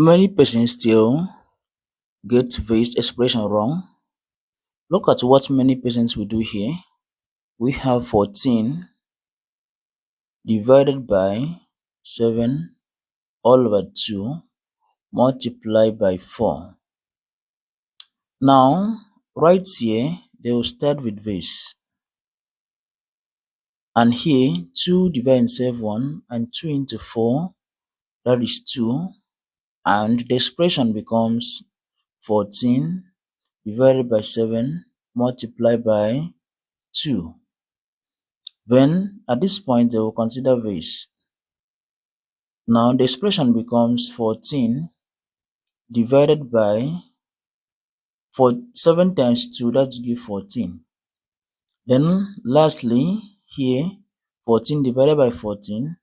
Many persons still get this expression wrong. Look at what many persons will do here. We have 14 divided by 7 all over 2 multiplied by 4. Now, right here, they will start with this. And here, 2 divided into 7 and 2 into 4, that is 2. And the expression becomes 14 divided by 7 multiplied by 2. Then, at this point, they will consider this. Now, the expression becomes 14 divided by 7 times 2, that will give 14. Then, lastly, here, 14 divided by 14,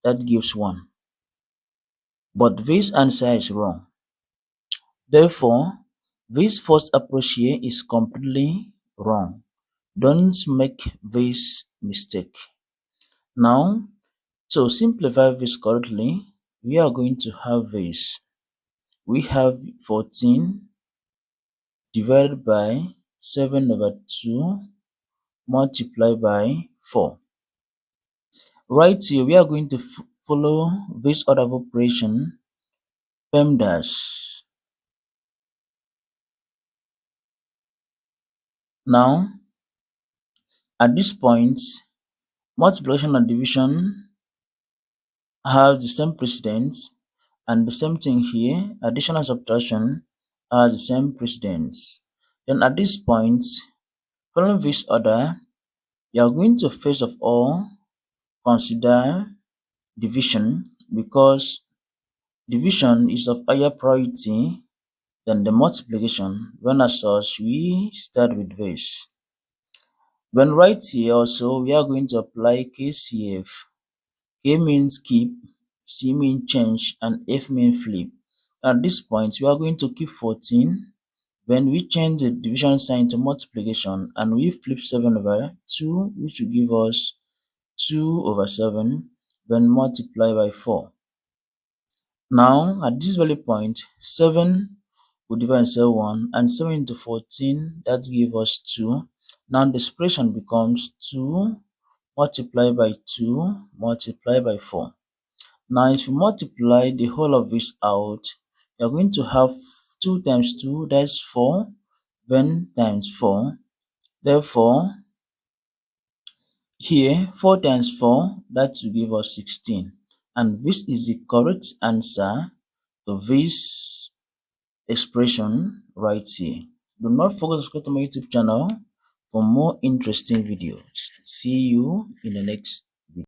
that gives 1. But this answer is wrong. Therefore, this first approach here is completely wrong. Don't make this mistake. Now, to simplify this correctly, we are going to have this. We have 14 divided by 7 over 2 multiplied by 4. Right here, we are going to follow this order of operation, MDAS. Now, at this point, multiplication and division have the same precedence, and the same thing here, addition and subtraction have the same precedence. Then at this point, following this order, you are going to first of all consider division, because division is of higher priority than the multiplication. When as such, we start with this. When right here also, we are going to apply KCF. K means keep, C means change, and F means flip. At this point, we are going to keep 14. When we change the division sign to multiplication and we flip 7 over 2, which will give us 2 over 7, when multiplied by 4. Now, at this value point, 7 will divide into 1, and 7 into 14, that gives us 2. Now, the expression becomes 2 multiplied by 2 multiplied by 4. Now, if you multiply the whole of this out, you're going to have 2 times 2, that's 4, then times 4. Therefore, here, 4 times 4, that will give us 16. And this is the correct answer to this expression right here. Do not forget to subscribe to my YouTube channel for more interesting videos. See you in the next